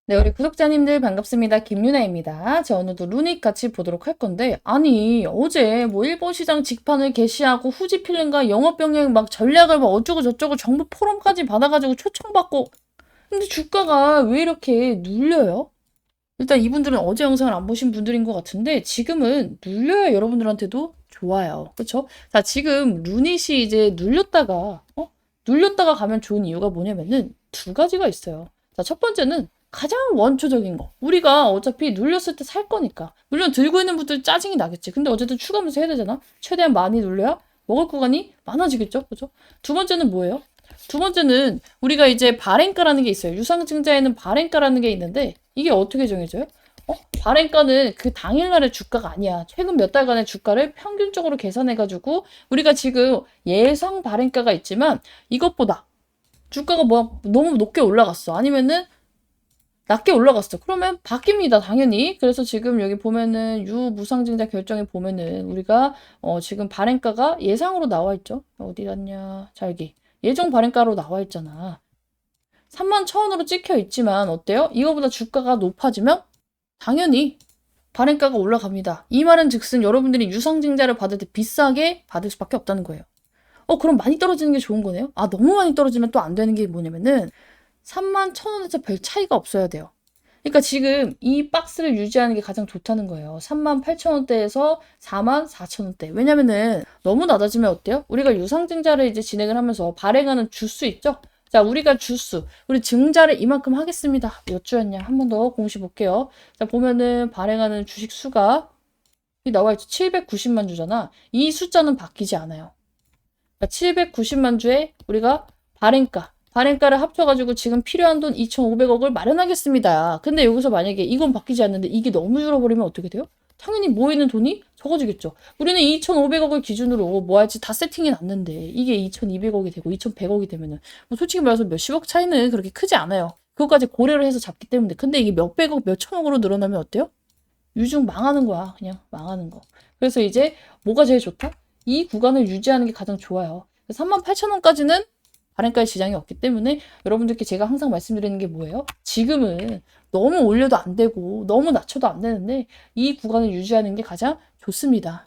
네, 우리 구독자님들 반갑습니다. 김유나입니다. 자, 오늘도 루닉 같이 보도록 할 건데, 아니, 어제 뭐 일본 시장 직판을 개시하고 후지필름과 영업병행 막 전략을 막 어쩌고 저쩌고 정부 포럼까지 받아가지고 초청받고, 근데 주가가 왜 이렇게 눌려요? 일단 이분들은 어제 영상을 안 보신 분들인 것 같은데, 지금은 눌려야 여러분들한테도 좋아요. 그쵸? 자, 지금 루닛이 이제 눌렸다가 가면 좋은 이유가 뭐냐면은 두 가지가 있어요. 자, 첫 번째는 가장 원초적인 거. 우리가 어차피 눌렸을 때 살 거니까. 물론 들고 있는 분들 짜증이 나겠지. 근데 어쨌든 추가 매수 해야 되잖아. 최대한 많이 눌려야 먹을 구간이 많아지겠죠. 그죠? 두 번째는 뭐예요? 두 번째는 우리가 이제 발행가라는 게 있어요. 유상증자에는 발행가라는 게 있는데 이게 어떻게 정해져요? 발행가는 그 당일날의 주가가 아니야. 최근 몇 달간의 주가를 평균적으로 계산해가지고 우리가 지금 예상 발행가가 있지만 이것보다 주가가 뭐 너무 높게 올라갔어. 아니면은 낮게 올라갔어. 그러면 바뀝니다. 당연히. 그래서 지금 여기 보면은 유무상증자 결정에 보면은 우리가 지금 발행가가 예상으로 나와 있죠. 어디 갔냐. 자, 여기. 예정 발행가로 나와 있잖아. 31,000원으로 찍혀 있지만 어때요? 이거보다 주가가 높아지면 당연히 발행가가 올라갑니다. 이 말은 즉슨 여러분들이 유상증자를 받을 때 비싸게 받을 수밖에 없다는 거예요. 그럼 많이 떨어지는 게 좋은 거네요? 아, 너무 많이 떨어지면 또 안 되는 게 뭐냐면은 31,000원에서 별 차이가 없어야 돼요. 그러니까 지금 이 박스를 유지하는 게 가장 좋다는 거예요. 38,000원대에서 44,000원대. 왜냐면은 너무 낮아지면 어때요? 우리가 유상증자를 이제 진행을 하면서 발행하는 주수 있죠? 자, 우리가 주수, 우리 증자를 이만큼 하겠습니다. 몇 주였냐? 한 번 더 공시 볼게요. 자, 보면은 발행하는 주식 수가 나와 있죠. 790만 주잖아. 이 숫자는 바뀌지 않아요. 그러니까 790만 주에 우리가 발행가를 합쳐가지고 지금 필요한 돈 2,500억을 마련하겠습니다. 근데 여기서 만약에 이건 바뀌지 않는데 이게 너무 줄어버리면 어떻게 돼요? 당연히 모이는 돈이 적어지겠죠. 우리는 2,500억을 기준으로 뭐 할지 다 세팅해 놨는데 이게 2,200억이 되고 2,100억이 되면은 뭐 솔직히 말해서 몇십억 차이는 그렇게 크지 않아요. 그것까지 고려를 해서 잡기 때문에. 근데 이게 몇백억, 몇천억으로 늘어나면 어때요? 유중 망하는 거야. 그냥 망하는 거. 그래서 이제 뭐가 제일 좋다? 이 구간을 유지하는 게 가장 좋아요. 38,000원까지는 발행가의 지장이 없기 때문에 여러분들께 제가 항상 말씀드리는 게 뭐예요? 지금은 너무 올려도 안 되고 너무 낮춰도 안 되는데 이 구간을 유지하는 게 가장 좋습니다.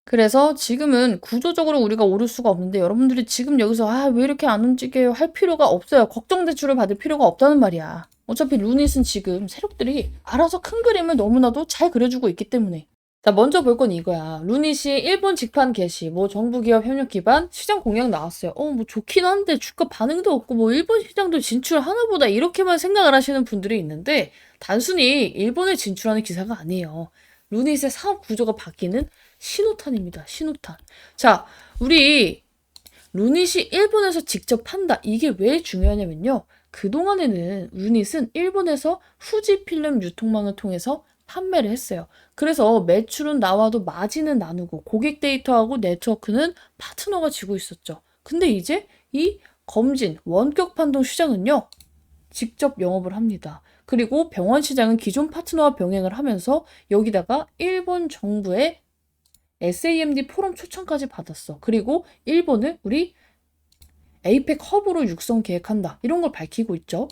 그래서 지금은 구조적으로 우리가 오를 수가 없는데 여러분들이 지금 여기서 왜 이렇게 안 움직여요? 할 필요가 없어요. 걱정 대출을 받을 필요가 없다는 말이야. 어차피 루닛은 지금 세력들이 알아서 큰 그림을 너무나도 잘 그려주고 있기 때문에. 자, 먼저 볼 건 이거야. 루닛이 일본 직판 개시, 뭐 정부 기업 협력 기반 시장 공약 나왔어요. 뭐 좋긴 한데 주가 반응도 없고 뭐 일본 시장도 진출하나 보다 이렇게만 생각을 하시는 분들이 있는데 단순히 일본에 진출하는 기사가 아니에요. 루닛의 사업 구조가 바뀌는 신호탄입니다. 신호탄. 자, 우리 루닛이 일본에서 직접 판다. 이게 왜 중요하냐면요. 그동안에는 루닛은 일본에서 후지필름 유통망을 통해서 판매를 했어요. 그래서 매출은 나와도 마진은 나누고 고객 데이터하고 네트워크는 파트너가 지고 있었죠. 근데 이제 이 검진, 원격 판동 시장은요. 직접 영업을 합니다. 그리고 병원 시장은 기존 파트너와 병행을 하면서 여기다가 일본 정부의 SAMD 포럼 초청까지 받았어. 그리고 일본을 우리 에이펙 허브로 육성 계획한다. 이런 걸 밝히고 있죠.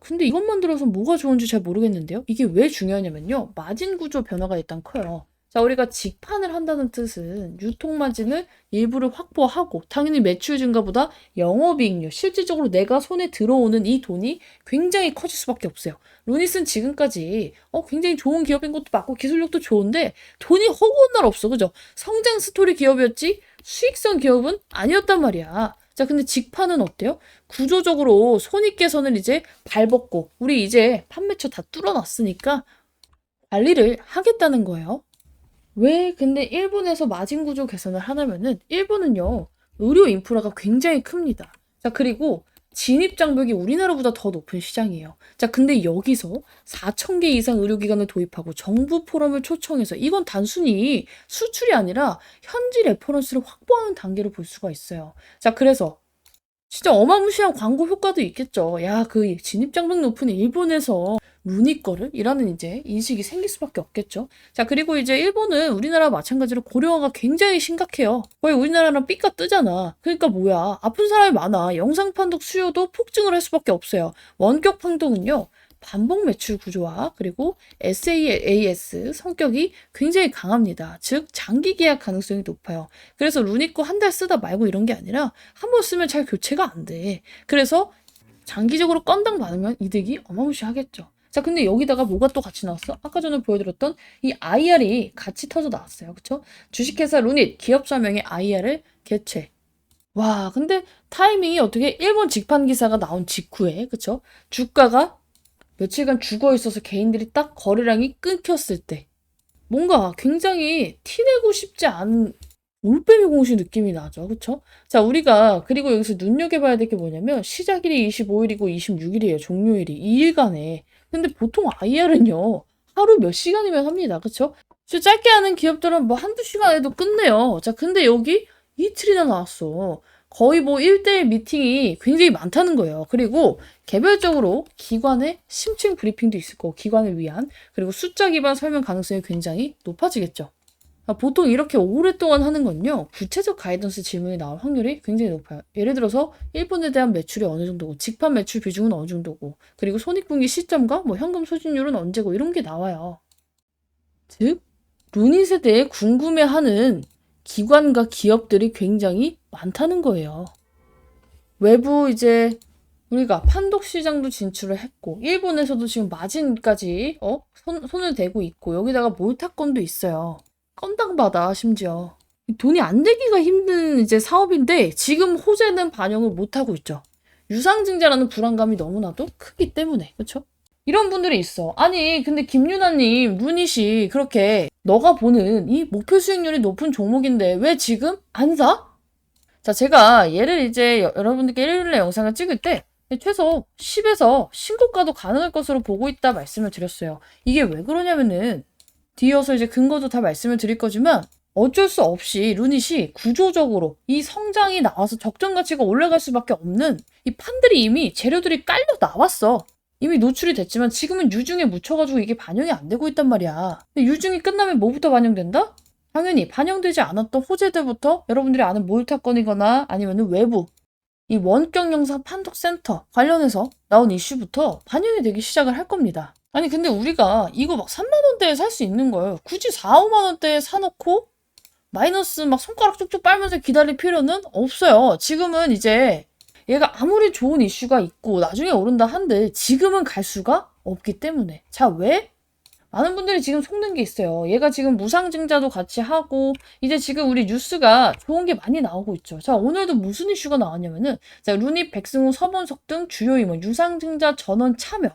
근데 이것만 들어서 뭐가 좋은지 잘 모르겠는데요. 이게 왜 중요하냐면요. 마진 구조 변화가 일단 커요. 자, 우리가 직판을 한다는 뜻은 유통 마진을 일부를 확보하고 당연히 매출 증가보다 영업이익률, 실질적으로 내가 손에 들어오는 이 돈이 굉장히 커질 수밖에 없어요. 루닛은 지금까지 굉장히 좋은 기업인 것도 맞고 기술력도 좋은데 돈이 허구한 날 없어. 그죠? 성장 스토리 기업이었지 수익성 기업은 아니었단 말이야. 자, 근데 직판은 어때요? 구조적으로 손익개선을 이제 발벗고 우리 이제 판매처 다 뚫어놨으니까 관리를 하겠다는 거예요. 왜 근데 일본에서 마진 구조 개선을 하냐면은 일본은요 의료 인프라가 굉장히 큽니다. 자, 그리고 진입 장벽이 우리나라보다 더 높은 시장이에요. 자, 근데 여기서 4,000개 이상 의료기관을 도입하고 정부 포럼을 초청해서 이건 단순히 수출이 아니라 현지 레퍼런스를 확보하는 단계로 볼 수가 있어요. 자, 그래서 진짜 어마무시한 광고 효과도 있겠죠. 야, 그 진입장벽 높은 일본에서 루니 거를? 이라는 이제 인식이 생길 수밖에 없겠죠. 자, 그리고 이제 일본은 우리나라와 마찬가지로 고령화가 굉장히 심각해요. 거의 우리나라랑 삐까 뜨잖아. 그러니까 뭐야. 아픈 사람이 많아. 영상 판독 수요도 폭증을 할 수밖에 없어요. 원격 판독은요. 반복 매출 구조와 그리고 SaaS 성격이 굉장히 강합니다. 즉 장기 계약 가능성이 높아요. 그래서 루니코 한 달 쓰다 말고 이런 게 아니라 한 번 쓰면 잘 교체가 안 돼. 그래서 장기적으로 건당 받으면 이득이 어마무시하겠죠. 자, 근데 여기다가 뭐가 또 같이 나왔어? 아까 전에 보여드렸던 이 IR이 같이 터져 나왔어요. 그쵸? 주식회사 루닛 기업자명의 IR을 개최. 와, 근데 타이밍이 어떻게 일본 직판 기사가 나온 직후에, 그쵸? 주가가 며칠간 죽어 있어서 개인들이 딱 거래량이 끊겼을 때 뭔가 굉장히 티내고 싶지 않은 올빼미 공시 느낌이 나죠. 그쵸? 자, 우리가 그리고 여기서 눈여겨봐야 될 게 뭐냐면 시작일이 25일이고 26일이에요. 종료일이 2일간에. 근데 보통 IR은요. 하루 몇 시간이면 합니다. 그쵸? 짧게 하는 기업들은 뭐 한두 시간에도 끝내요. 자, 근데 여기 이틀이나 나왔어. 거의 뭐 1대1 미팅이 굉장히 많다는 거예요. 그리고 개별적으로 기관의 심층 브리핑도 있을 거고, 기관을 위한, 그리고 숫자 기반 설명 가능성이 굉장히 높아지겠죠. 보통 이렇게 오랫동안 하는 건요, 구체적 가이던스 질문이 나올 확률이 굉장히 높아요. 예를 들어서 일본에 대한 매출이 어느 정도고, 직판 매출 비중은 어느 정도고, 그리고 손익분기 시점과 뭐 현금 소진율은 언제고 이런 게 나와요. 즉, 루닛에 대해 궁금해하는 기관과 기업들이 굉장히 많다는 거예요. 외부 이제 우리가 판독 시장도 진출을 했고, 일본에서도 지금 마진까지 손을 대고 있고, 여기다가 몰타건도 있어요. 건당 받아, 심지어. 돈이 안 되기가 힘든 이제 사업인데 지금 호재는 반영을 못하고 있죠. 유상증자라는 불안감이 너무나도 크기 때문에. 그렇죠? 이런 분들이 있어. 아니, 근데 김유나님, 루닛이 그렇게 너가 보는 이 목표 수익률이 높은 종목인데 왜 지금 안 사? 자, 제가 얘를 이제 여러분들께 일일이 영상을 찍을 때 최소 10에서 신고가도 가능할 것으로 보고 있다 말씀을 드렸어요. 이게 왜 그러냐면은 뒤이어서 이제 근거도 다 말씀을 드릴 거지만 어쩔 수 없이 루닛이 구조적으로 이 성장이 나와서 적정 가치가 올라갈 수밖에 없는 이 판들이 이미 재료들이 깔려 나왔어. 이미 노출이 됐지만 지금은 유증에 묻혀가지고 이게 반영이 안 되고 있단 말이야. 근데 유증이 끝나면 뭐부터 반영된다? 당연히 반영되지 않았던 호재들부터 여러분들이 아는 몰타건이거나 아니면 외부 이 원격 영상 판독 센터 관련해서 나온 이슈부터 반영이 되기 시작을 할 겁니다. 아니 근데 우리가 이거 막 3만 원대에 살 수 있는 거예요. 굳이 4, 5만 원대에 사놓고 마이너스 막 손가락 쭉쭉 빨면서 기다릴 필요는 없어요. 지금은 이제 얘가 아무리 좋은 이슈가 있고 나중에 오른다 한들 지금은 갈 수가 없기 때문에. 자, 왜? 많은 분들이 지금 속는 게 있어요. 얘가 지금 무상증자도 같이 하고 이제 지금 우리 뉴스가 좋은 게 많이 나오고 있죠. 자, 오늘도 무슨 이슈가 나왔냐면은 자, 루닛, 백승우, 서본석 등 주요 임원 유상증자 전원 참여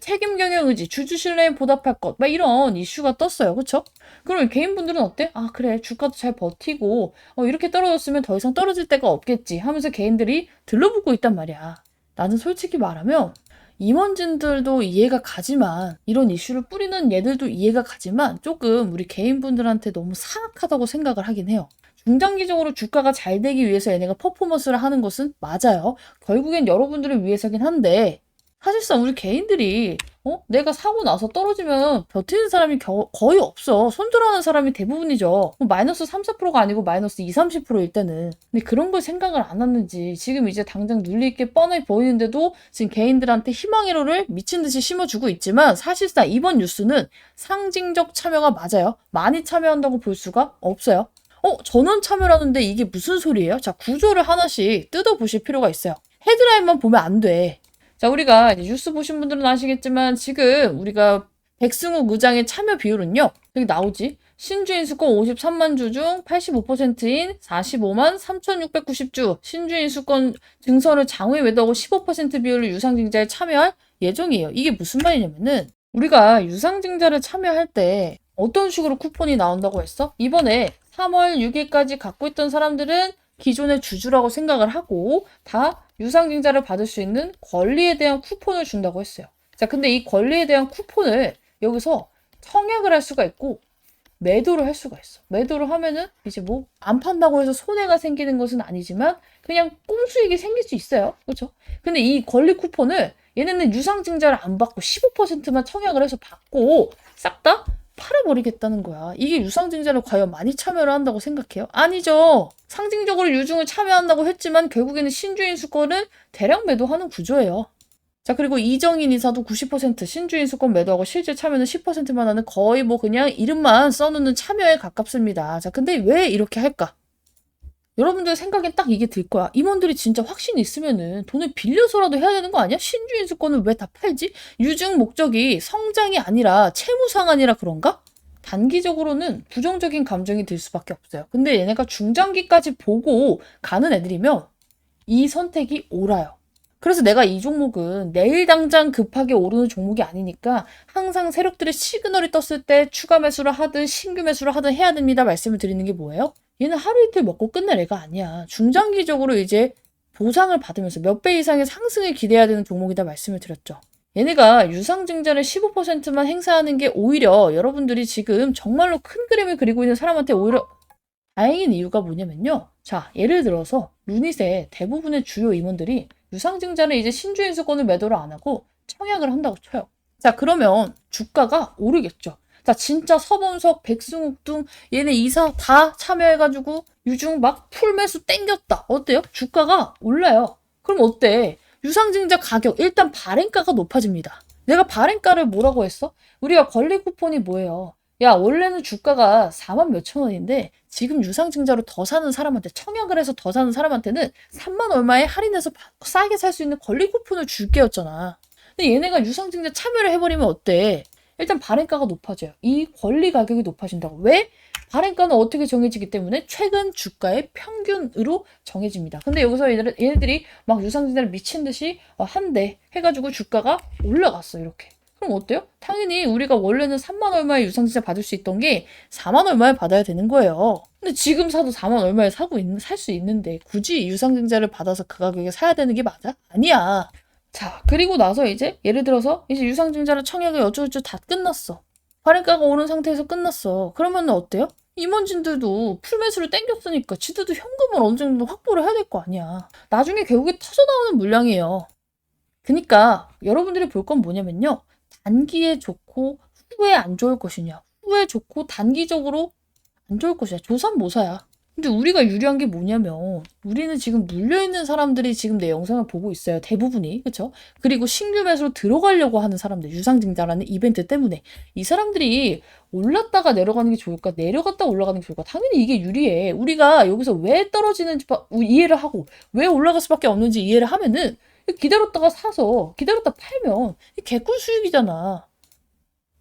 책임 경영 의지, 주주 신뢰에 보답할 것, 막 이런 이슈가 떴어요. 그쵸? 그럼 개인분들은 어때? 아, 그래. 주가도 잘 버티고, 이렇게 떨어졌으면 더 이상 떨어질 데가 없겠지 하면서 개인들이 들러붙고 있단 말이야. 나는 솔직히 말하면, 임원진들도 이해가 가지만, 이런 이슈를 뿌리는 얘들도 이해가 가지만, 조금 우리 개인분들한테 너무 사악하다고 생각을 하긴 해요. 중장기적으로 주가가 잘 되기 위해서 얘네가 퍼포먼스를 하는 것은 맞아요. 결국엔 여러분들을 위해서긴 한데, 사실상 우리 개인들이 내가 사고 나서 떨어지면 버티는 사람이 거의 없어. 손절하는 사람이 대부분이죠. 마이너스 3, 4%가 아니고 마이너스 2, 30%일 때는. 근데 그런 걸 생각을 안 하는지 지금 이제 당장 눌릴 게 뻔해 보이는데도 지금 개인들한테 희망의 로를 미친 듯이 심어주고 있지만 사실상 이번 뉴스는 상징적 참여가 맞아요. 많이 참여한다고 볼 수가 없어요. 전원 참여라는데 이게 무슨 소리예요? 자, 구조를 하나씩 뜯어보실 필요가 있어요. 헤드라인만 보면 안 돼. 자, 우리가 뉴스 보신 분들은 아시겠지만 지금 우리가 백승우 의장의 참여 비율은요. 여기 나오지. 신주인 수권 53만 주 중 85%인 45만 3,690주 신주인 수권 증서를 장외 매도하고 15% 비율로 유상증자에 참여할 예정이에요. 이게 무슨 말이냐면은 우리가 유상증자를 참여할 때 어떤 식으로 쿠폰이 나온다고 했어? 이번에 3월 6일까지 갖고 있던 사람들은 기존의 주주라고 생각을 하고 다 유상증자를 받을 수 있는 권리에 대한 쿠폰을 준다고 했어요. 자, 근데 이 권리에 대한 쿠폰을 여기서 청약을 할 수가 있고 매도를 할 수가 있어. 매도를 하면은 이제 뭐 안 판다고 해서 손해가 생기는 것은 아니지만 그냥 꽁수익이 생길 수 있어요. 그렇죠? 근데 이 권리 쿠폰을 얘네는 유상증자를 안 받고 15%만 청약을 해서 받고 싹 다 팔아버리겠다는 거야. 이게 유상증자를 과연 많이 참여를 한다고 생각해요? 아니죠. 상징적으로 유증을 참여한다고 했지만 결국에는 신주인 수권을 대량 매도하는 구조예요. 자, 그리고 이정인 이사도 90% 신주인수권 매도하고 실제 참여는 10%만 하는 거의 뭐 그냥 이름만 써놓는 참여에 가깝습니다. 자, 근데 왜 이렇게 할까? 여러분들 생각엔 딱 이게 들 거야. 임원들이 진짜 확신이 있으면은 돈을 빌려서라도 해야 되는 거 아니야? 신주인수권을 왜 다 팔지? 유증 목적이 성장이 아니라 채무 상환이라 그런가? 단기적으로는 부정적인 감정이 들 수밖에 없어요. 근데 얘네가 중장기까지 보고 가는 애들이면 이 선택이 옳아요. 그래서 내가 이 종목은 내일 당장 급하게 오르는 종목이 아니니까 항상 세력들의 시그널이 떴을 때 추가 매수를 하든 신규 매수를 하든 해야 됩니다. 말씀을 드리는 게 뭐예요? 얘는 하루 이틀 먹고 끝낼 애가 아니야. 중장기적으로 이제 보상을 받으면서 몇 배 이상의 상승을 기대해야 되는 종목이다 말씀을 드렸죠. 얘네가 유상증자를 15%만 행사하는 게 오히려 여러분들이 지금 정말로 큰 그림을 그리고 있는 사람한테 오히려 다행인 이유가 뭐냐면요. 자, 예를 들어서 루닛의 대부분의 주요 임원들이 유상증자를 이제 신주인수권을 매도를 안 하고 청약을 한다고 쳐요. 자, 그러면 주가가 오르겠죠. 자, 진짜 서범석, 백승욱 등 얘네 이사 다 참여해가지고 유중 막 풀매수 땡겼다. 어때요? 주가가 올라요. 그럼 어때? 유상증자 가격, 일단 발행가가 높아집니다. 내가 발행가를 뭐라고 했어? 우리가 권리 쿠폰이 뭐예요? 야, 원래는 주가가 4만 몇천 원인데 지금 유상증자로 더 사는 사람한테 청약을 해서 더 사는 사람한테는 3만 얼마에 할인해서 싸게 살 수 있는 권리 쿠폰을 줄게였잖아. 근데 얘네가 유상증자 참여를 해버리면 어때? 일단 발행가가 높아져요. 이 권리 가격이 높아진다고. 왜? 발행가는 어떻게 정해지기 때문에 최근 주가의 평균으로 정해집니다. 근데 여기서 얘네들이 막 유상증자를 미친 듯이 한대 해가지고 주가가 올라갔어, 이렇게. 그럼 어때요? 당연히 우리가 원래는 3만 얼마에 유상증자 받을 수 있던 게 4만 얼마에 받아야 되는 거예요. 근데 지금 사도 4만 얼마에 살 수 있는데 굳이 유상증자를 받아서 그 가격에 사야 되는 게 맞아? 아니야. 자, 그리고 나서 이제 예를 들어서 이제 유상증자를 청약을 어쩌고저쩌고 다 끝났어. 발행가가 오른 상태에서 끝났어. 그러면 어때요? 임원진들도 풀매수를 땡겼으니까 지들도 현금을 어느 정도 확보를 해야 될 거 아니야. 나중에 결국에 터져나오는 물량이에요. 그러니까 여러분들이 볼 건 뭐냐면요. 단기에 좋고 후에 안 좋을 것이냐. 후에 좋고 단기적으로 안 좋을 것이냐. 조삼모사야. 근데 우리가 유리한 게 뭐냐면 우리는 지금 물려있는 사람들이 지금 내 영상을 보고 있어요. 대부분이. 그쵸? 그리고 신규 매수로 들어가려고 하는 사람들. 유상증자라는 이벤트 때문에. 이 사람들이 올랐다가 내려가는 게 좋을까? 내려갔다 올라가는 게 좋을까? 당연히 이게 유리해. 우리가 여기서 왜 떨어지는지 이해를 하고 왜 올라갈 수밖에 없는지 이해를 하면은 기다렸다가 사서 기다렸다 팔면 개꿀 수익이잖아.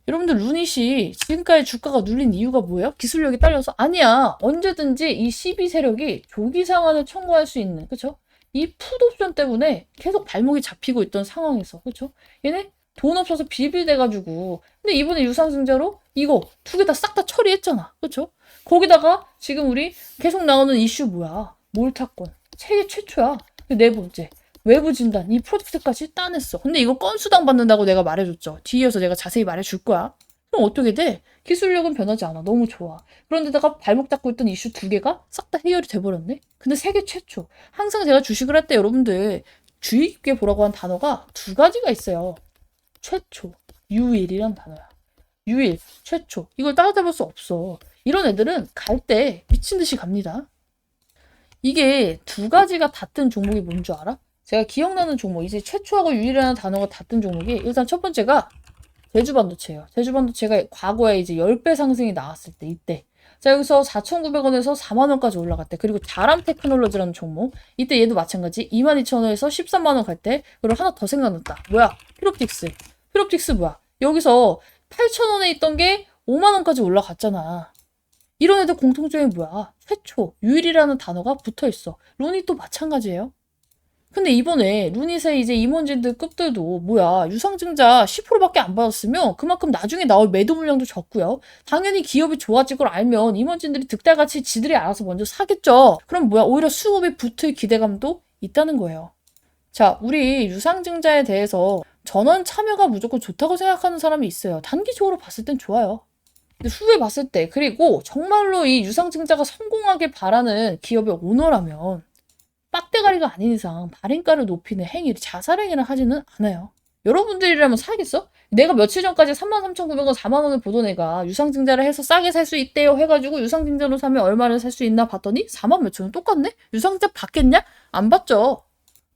여러분들 루닛이 지금까지 주가가 눌린 이유가 뭐예요? 기술력이 딸려서? 아니야. 언제든지 이 12세력이 조기 상한을 청구할 수 있는, 그쵸? 이 풋옵션 때문에 계속 발목이 잡히고 있던 상황에서, 그쵸? 얘네 돈 없어서 빌빌대가지고. 근데 이번에 유상증자로 이거 두 개 다 싹 다 처리했잖아. 그쵸? 거기다가 지금 우리 계속 나오는 이슈 뭐야? 몰타권. 세계 최초야. 네 번째. 외부 진단, 이 프로젝트까지 따냈어. 근데 이거 건수당 받는다고 내가 말해줬죠. 뒤에서 내가 자세히 말해줄 거야. 그럼 어떻게 돼? 기술력은 변하지 않아. 너무 좋아. 그런데다가 발목 잡고 있던 이슈 두 개가 싹 다 해결이 돼버렸네? 근데 세계 최초. 항상 제가 주식을 할 때 여러분들 주의 깊게 보라고 한 단어가 두 가지가 있어요. 최초, 유일이란 단어야. 유일, 최초. 이걸 따라잡을 수 없어. 이런 애들은 갈 때 미친 듯이 갑니다. 이게 두 가지가 같은 종목이 뭔 줄 알아? 제가 기억나는 종목, 이제 최초하고 유일이라는 단어가 같은 종목이 일단 첫 번째가 제주반도체예요. 제주반도체가 과거에 이제 10배 상승이 나왔을 때 이때. 자, 여기서 4,900원에서 4만 원까지 올라갔대. 그리고 자람 테크놀로지라는 종목. 이때 얘도 마찬가지. 22,000원에서 13만 원 갈 때. 그리고 하나 더 생각났다. 뭐야? 피롭틱스. 피롭틱스 뭐야? 여기서 8,000원에 있던 게 5만 원까지 올라갔잖아. 이런 애들 공통점이 뭐야? 최초, 유일이라는 단어가 붙어 있어. 루닛도 마찬가지예요. 근데 이번에 루닛의 이제 임원진들 급들도 뭐야, 유상증자 10%밖에 안 받았으면 그만큼 나중에 나올 매도 물량도 적고요. 당연히 기업이 좋아질 걸 알면 임원진들이 득달같이 지들이 알아서 먼저 사겠죠. 그럼 뭐야, 오히려 수급이 붙을 기대감도 있다는 거예요. 자, 우리 유상증자에 대해서 전원 참여가 무조건 좋다고 생각하는 사람이 있어요. 단기적으로 봤을 땐 좋아요. 근데 후에 봤을 때, 그리고 정말로 이 유상증자가 성공하길 바라는 기업의 오너라면 빡대가리가 아닌 이상 발행가를 높이는 행위를 자살행위를 하지는 않아요. 여러분들이라면 사겠어? 내가 며칠 전까지 33,900원, 4만 원을 보던 애가 유상증자를 해서 싸게 살 수 있대요 해가지고 유상증자로 사면 얼마를 살 수 있나 봤더니 4만 몇천 원 똑같네? 유상증자 받겠냐? 안 받죠.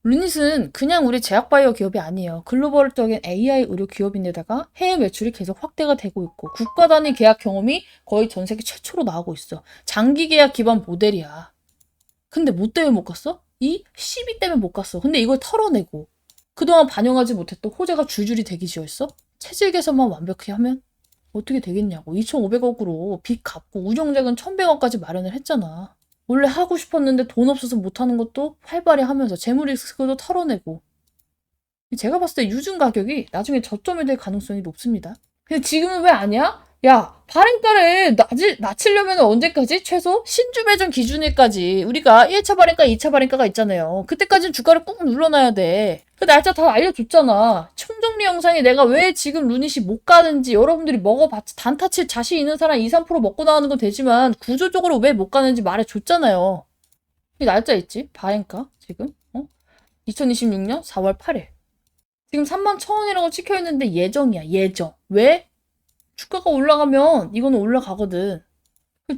루닛은 그냥 우리 제약바이오 기업이 아니에요. 글로벌적인 AI 의료 기업인데다가 해외 매출이 계속 확대가 되고 있고 국가 단위 계약 경험이 거의 전 세계 최초로 나오고 있어. 장기 계약 기반 모델이야. 근데 뭐 때문에 못 갔어? 이 시비 때문에 못 갔어. 근데 이걸 털어내고 그동안 반영하지 못했던 호재가 줄줄이 대기지어 있어? 체질 개선만 완벽히 하면 어떻게 되겠냐고. 2,500억으로 빚 갚고 운영자금 1,100억까지 마련을 했잖아. 원래 하고 싶었는데 돈 없어서 못하는 것도 활발히 하면서 재무 리스크도 털어내고. 제가 봤을 때 유증 가격이 나중에 저점이 될 가능성이 높습니다. 근데 지금은 왜 아니야? 야, 발행가를 낮추려면 언제까지? 최소 신주 매정 기준일까지 우리가 1차 발행가, 2차 발행가가 있잖아요. 그때까지는 주가를 꾹 눌러놔야 돼. 그 날짜 다 알려줬잖아. 총정리 영상에 내가 왜 지금 루닛이 못 가는지 여러분들이 먹어봤자 단타 칠 자신 있는 사람 2, 3% 먹고 나가는 건 되지만 구조적으로 왜 못 가는지 말해줬잖아요. 이 날짜 있지? 발행가 지금? 2026년 4월 8일. 지금 31,000원이라고 찍혀있는데 예정이야. 예정. 왜? 주가가 올라가면 이거는 올라가거든.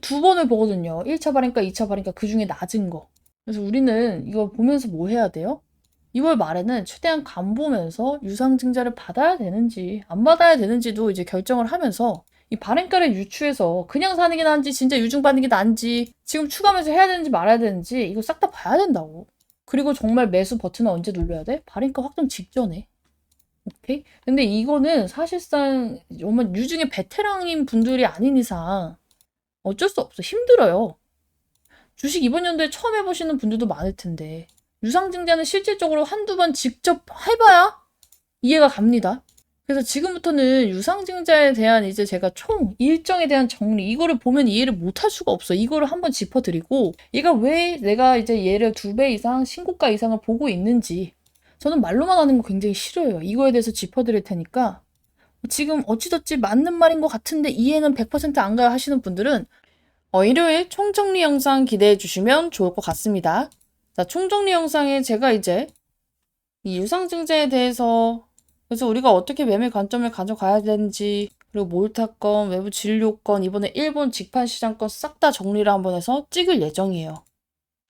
두 번을 보거든요. 1차 발행가, 2차 발행가 그 중에 낮은 거. 그래서 우리는 이거 보면서 뭐 해야 돼요? 2월 말에는 최대한 간 보면서 유상증자를 받아야 되는지 안 받아야 되는지도 이제 결정을 하면서 이 발행가를 유추해서 그냥 사는 게 나은지 진짜 유증 받는 게 나은지 지금 추가 매수 해야 되는지 말아야 되는지 이거 싹 다 봐야 된다고. 그리고 정말 매수 버튼을 언제 눌러야 돼? 발행가 확정 직전에. 오케이? 근데 이거는 사실상 정말 유중에 베테랑인 분들이 아닌 이상 어쩔 수 없어. 힘들어요. 주식 이번 연도에 처음 해보시는 분들도 많을 텐데 유상증자는 실질적으로 한두 번 직접 해봐야 이해가 갑니다. 그래서 지금부터는 유상증자에 대한 이제 제가 총 일정에 대한 정리 이거를 보면 이해를 못할 수가 없어. 이거를 한번 짚어드리고 얘가 왜 내가 이제 얘를 2배 이상 신고가 이상을 보고 있는지 저는 말로만 하는 거 굉장히 싫어요. 이거에 대해서 짚어드릴 테니까 지금 어찌저찌 맞는 말인 것 같은데 이해는 100%안 가요 하시는 분들은 일요일 총정리 영상 기대해 주시면 좋을 것 같습니다. 자, 총정리 영상에 제가 이제 이 유상증자에 대해서 그래서 우리가 어떻게 매매 관점을 가져가야 되는지 그리고 몰타건, 외부 진료건, 이번에 일본 직판시장건 싹 다 정리를 한번 해서 찍을 예정이에요.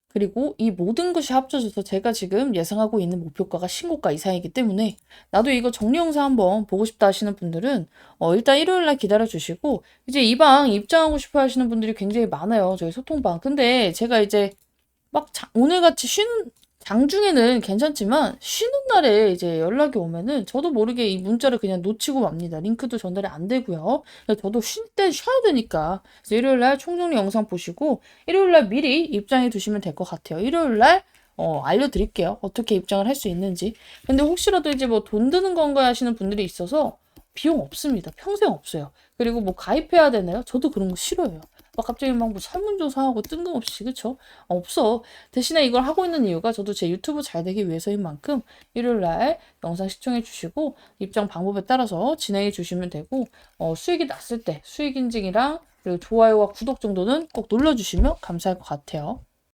그리고 이 모든 것이 합쳐져서 제가 지금 예상하고 있는 목표가가 신고가 이상이기 때문에 나도 이거 정리 영상 한번 보고 싶다 하시는 분들은 일단 일요일날 기다려 주시고 이제 이 방 입장하고 싶어 하시는 분들이 굉장히 많아요. 저희 소통방. 근데 제가 이제 막 오늘같이 장중에는 괜찮지만 쉬는 날에 이제 연락이 오면은 저도 모르게 이 문자를 그냥 놓치고 맙니다. 링크도 전달이 안 되고요. 저도 쉴 때 쉬어야 되니까. 그래서 일요일날 총정리 영상 보시고 일요일날 미리 입장해 두시면 될 것 같아요. 일요일날 알려드릴게요. 어떻게 입장을 할 수 있는지. 근데 혹시라도 이제 뭐 돈 드는 건가 하시는 분들이 있어서 비용 없습니다. 평생 없어요. 그리고 뭐 가입해야 되나요? 저도 그런 거 싫어요. 막 갑자기 막 뭐 설문조사하고 뜬금없이 그쵸? 없어. 대신에 이걸 하고 있는 이유가 저도 제 유튜브 잘 되기 위해서인 만큼 일요일날 영상 시청해 주시고 입장 방법에 따라서 진행해 주시면 되고 수익이 났을 때 수익 인증이랑 그리고 좋아요와 구독 정도는 꼭 눌러주시면 감사할 것 같아요.